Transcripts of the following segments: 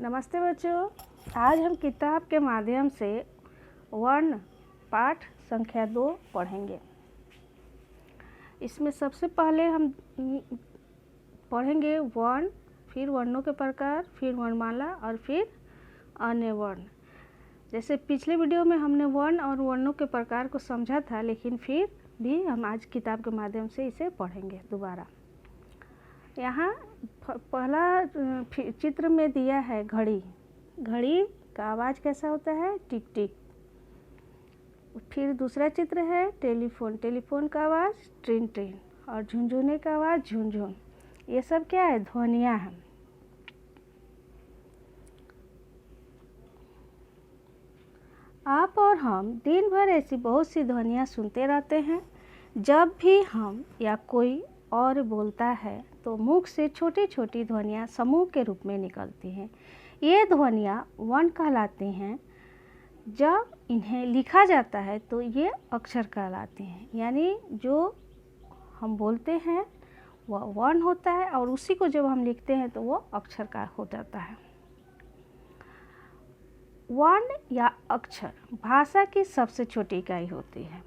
नमस्ते बच्चों। आज हम किताब के माध्यम से वर्ण पाठ संख्या 2 पढ़ेंगे। इसमें सबसे पहले हम पढ़ेंगे वर्ण, फिर वर्णों के प्रकार, फिर वर्णमाला और फिर अन्य वर्ण। जैसे पिछले वीडियो में हमने वर्ण और वर्णों के प्रकार को समझा था, लेकिन फिर भी हम आज किताब के माध्यम से इसे पढ़ेंगे दोबारा। यहाँ पहला चित्र में दिया है घड़ी। घड़ी का आवाज़ कैसा होता है? टिक टिक। फिर दूसरा चित्र है टेलीफोन। टेलीफोन का आवाज़ ट्रिन ट्रिन। और झुनझुने का आवाज़ झुन झुन। ये सब क्या है? ध्वनियाँ हैं। आप और हम दिन भर ऐसी बहुत सी ध्वनियाँ सुनते रहते हैं। जब भी हम या कोई और बोलता है तो मुख से छोटी छोटी ध्वनियाँ समूह के रूप में निकलती हैं। ये ध्वनियाँ वर्ण कहलाती हैं। जब इन्हें लिखा जाता है तो ये अक्षर कहलाते हैं। यानी जो हम बोलते हैं वह वर्ण होता है और उसी को जब हम लिखते हैं तो वो अक्षर का हो जाता है। वर्ण या अक्षर भाषा की सबसे छोटी इकाई होती है।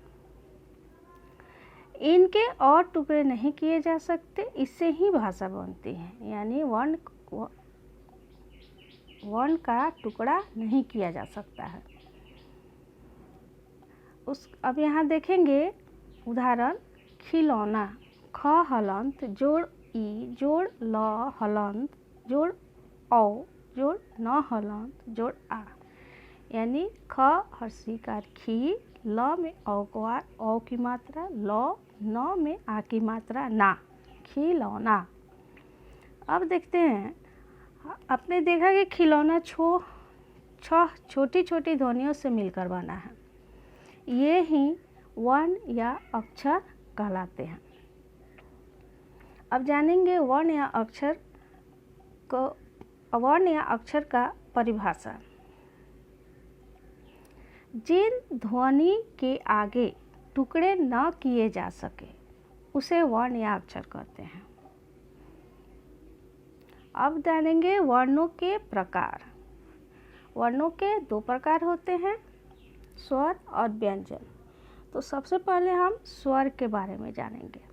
इनके और टुकड़े नहीं किए जा सकते, इससे ही भाषा बनती है। यानी वर्ण का टुकड़ा नहीं किया जा सकता है। अब यहाँ देखेंगे उदाहरण। खिलौना, ख हलंत जोड़ ई जोड़ ल हलंत जोड़ औ जोड़ न हलंत जोड़ आ। यानी ख हर्षिकार खी, ल में औ की मात्रा, ल न में आ की मात्रा ना। खिलौना। अब देखते हैं, आपने देखा कि खिलौना छह छोटी छोटी ध्वनियों से मिलकर बना है। ये ही वर्ण या अक्षर कहलाते हैं। अब जानेंगे वर्ण या अक्षर का परिभाषा। जिन ध्वनि के आगे टुकड़े न किए जा सके उसे वर्ण या अक्षर कहते हैं। अब जानेंगे वर्णों के प्रकार। वर्णों के 2 प्रकार होते हैं, स्वर और व्यंजन। तो सबसे पहले हम स्वर के बारे में जानेंगे।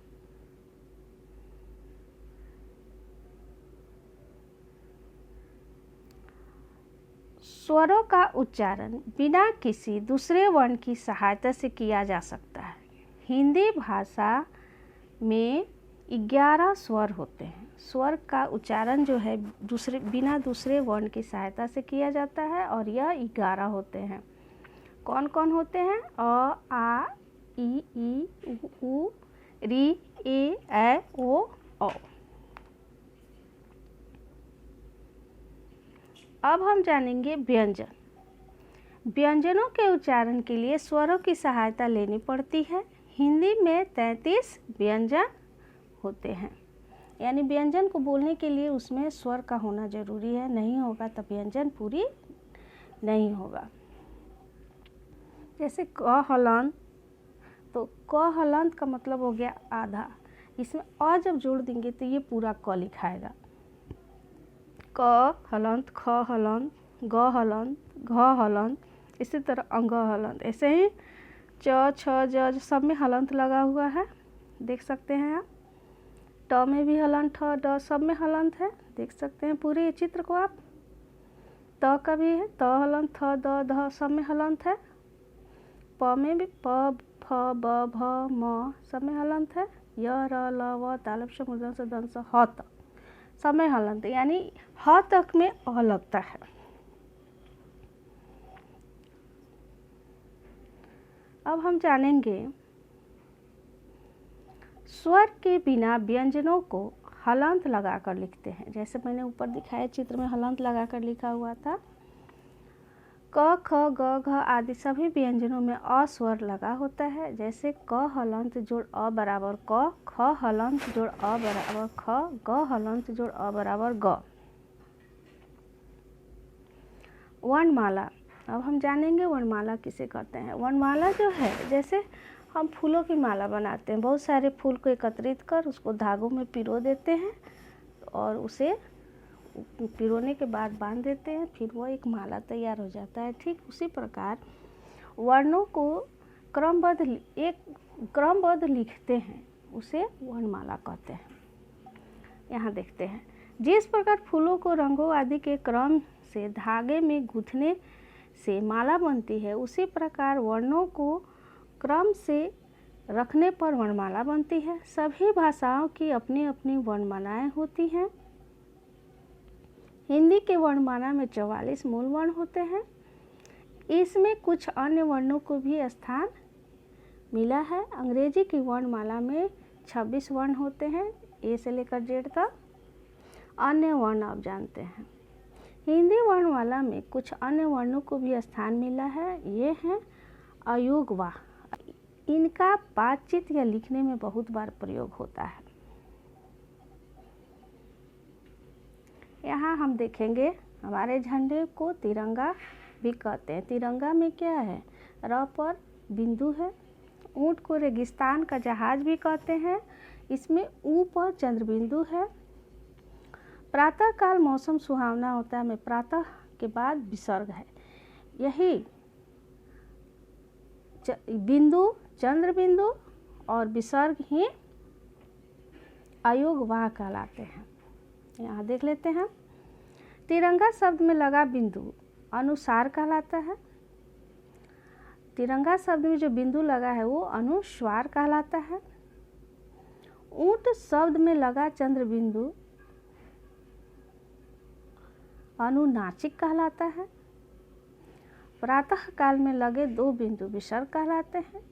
स्वरों का उच्चारण बिना किसी दूसरे वर्ण की सहायता से किया जा सकता है। हिंदी भाषा में 11 स्वर होते हैं। स्वर का उच्चारण जो है बिना दूसरे वर्ण की सहायता से किया जाता है और यह 11 होते हैं। कौन कौन होते हैं? अ, आ, ई, उ, री, ए, ओ, औ। अब हम जानेंगे व्यंजन। व्यंजनों के उच्चारण के लिए स्वरों की सहायता लेनी पड़ती है। हिंदी में 33 व्यंजन होते हैं। यानी व्यंजन को बोलने के लिए उसमें स्वर का होना जरूरी है, नहीं होगा तब व्यंजन पूरी नहीं होगा। जैसे क हलंत, तो क हलंत का मतलब हो गया आधा। इसमें अ जब जोड़ देंगे तो ये पूरा क लिखाएगा। क हलंत, ख हलंत, ग हलंत, घ हलंत, इसी तरह अंग हलंत। ऐसे ही च, छ, ज सब में हलंत लगा हुआ है, देख सकते हैं आप। ट में भी हलंत, ठ, ड सब में हलंत है, देख सकते हैं पूरे चित्र को आप। त का भी है, त हलंत, थ, द, ध सब में हलंत है। प में भी प, फ, ब, भ, म सब में हलंत है। य, र, ल, व तालव्य श मूर्धन्य ष दंत स ह त सब में हलंत, यानी ह तक में अ लगता है। अब हम जानेंगे स्वर के बिना व्यंजनों को हलंत लगाकर लिखते हैं। जैसे मैंने ऊपर दिखाया चित्र में हलंत लगाकर लिखा हुआ था। क, ख, ग, घ आदि सभी व्यंजनों में अ स्वर लगा होता है। जैसे क हलंत जोड़ अ बराबर क, ख हलंत जोड़ अ बराबर ख, ग हलंत जोड़ अ बराबर ग। वर्णमाला। अब हम जानेंगे वर्णमाला किसे कहते हैं। वर्णमाला जो है, जैसे हम फूलों की माला बनाते हैं, बहुत सारे फूल को एकत्रित कर उसको धागों में पिरो देते हैं और उसे पिरोने के बाद बांध देते हैं, फिर वो एक माला तैयार हो जाता है। ठीक उसी प्रकार वर्णों को क्रमबद्ध लिखते हैं, उसे वर्णमाला कहते हैं। यहाँ देखते हैं, जिस प्रकार फूलों को रंगों आदि के क्रम से धागे में गूंथने से माला बनती है, उसी प्रकार वर्णों को क्रम से रखने पर वर्णमाला बनती है। सभी भाषाओं की अपनी अपनी वर्णमालाएं होती हैं। हिंदी के वर्णमाला में 44 मूल वर्ण होते हैं। इसमें कुछ अन्य वर्णों को भी स्थान मिला है। अंग्रेजी की वर्णमाला में 26 वर्ण होते हैं, ए से लेकर जेड तक। अन्य वर्ण आप जानते हैं। हिंदी वर्णमाला में कुछ अन्य वर्णों को भी स्थान मिला है। ये हैं अयोगवा। इनका बातचीत या लिखने में बहुत बार प्रयोग होता है। यहाँ हम देखेंगे, हमारे झंडे को तिरंगा भी कहते हैं। तिरंगा में क्या है? र पर बिंदु है। ऊँट को रेगिस्तान का जहाज भी कहते हैं। इसमें ऊ पर चंद्र बिंदु है। प्रातः काल मौसम सुहावना होता है में प्रातः के बाद विसर्ग है। यही बिंदु, चंद्र बिंदु और विसर्ग ही अयोगवाह कहलाते हैं। यहाँ देख लेते हैं, तिरंगा शब्द में लगा बिंदु अनुसार कहलाता है। तिरंगा शब्द में जो बिंदु लगा है वो अनुस्वार कहलाता है। ऊंट शब्द में लगा चंद्र बिंदु अनुनासिक कहलाता है। प्रातः काल में लगे दो बिंदु विसर्ग कहलाते हैं।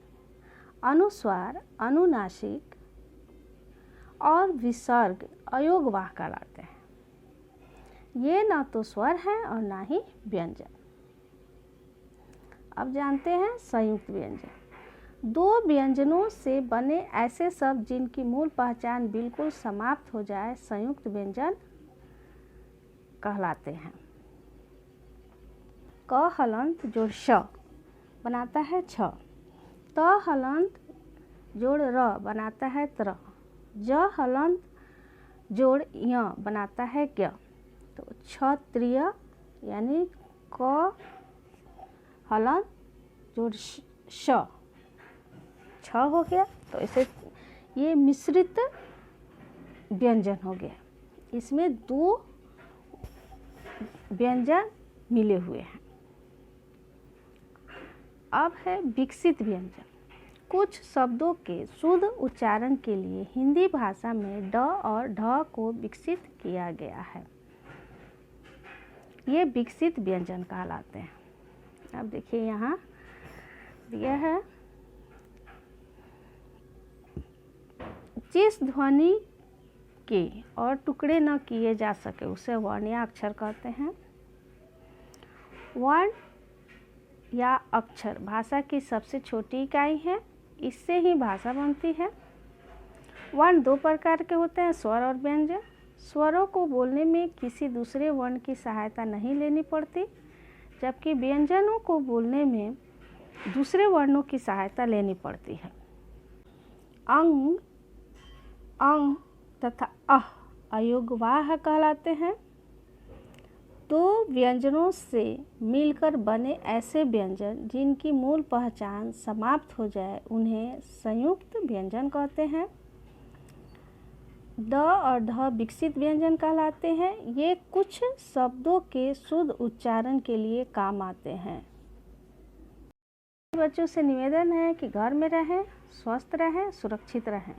अनुस्वार, अनुनासिक और विसर्ग अयोगवाह कहलाते हैं। ये ना तो स्वर हैं और ना ही व्यंजन। अब जानते हैं संयुक्त व्यंजन। दो व्यंजनों से बने ऐसे शब्द जिनकी मूल पहचान बिल्कुल समाप्त हो जाए संयुक्त व्यंजन कहलाते हैं। क हलंत जोड़ श बनाता है छ। त हलंत जोड़ र बनाता है त्र। ज हलंत जोड़ य बनाता है ज्ञ। तो क्षत्रिय यानी क हलंत जोड़ श छ हो गया। तो इसे ये मिश्रित व्यंजन हो गया। इसमें दो व्यंजन मिले हुए हैं। अब है विकसित व्यंजन। कुछ शब्दों के शुद्ध उच्चारण के लिए हिंदी भाषा में ड और ढ को विकसित किया गया है। ये विकसित व्यंजन कहलाते हैं। अब देखिए यहाँ दिया है, जिस ध्वनि के और टुकड़े न किए जा सके उसे वर्ण या अक्षर कहते हैं। वर्ण या अक्षर भाषा की सबसे छोटी इकाई है। इससे ही भाषा बनती है। वर्ण दो प्रकार के होते हैं, स्वर और व्यंजन। स्वरों को बोलने में किसी दूसरे वर्ण की सहायता नहीं लेनी पड़ती, जबकि व्यंजनों को बोलने में दूसरे वर्णों की सहायता लेनी पड़ती है। अंग, अंग तथा अह अयोगवाह कहलाते हैं। दो व्यंजनों से मिलकर बने ऐसे व्यंजन जिनकी मूल पहचान समाप्त हो जाए उन्हें संयुक्त व्यंजन कहते हैं। द और ढ विकसित व्यंजन कहलाते हैं। ये कुछ शब्दों के शुद्ध उच्चारण के लिए काम आते हैं। बच्चों से निवेदन है कि घर में रहें, स्वस्थ रहें, सुरक्षित रहें।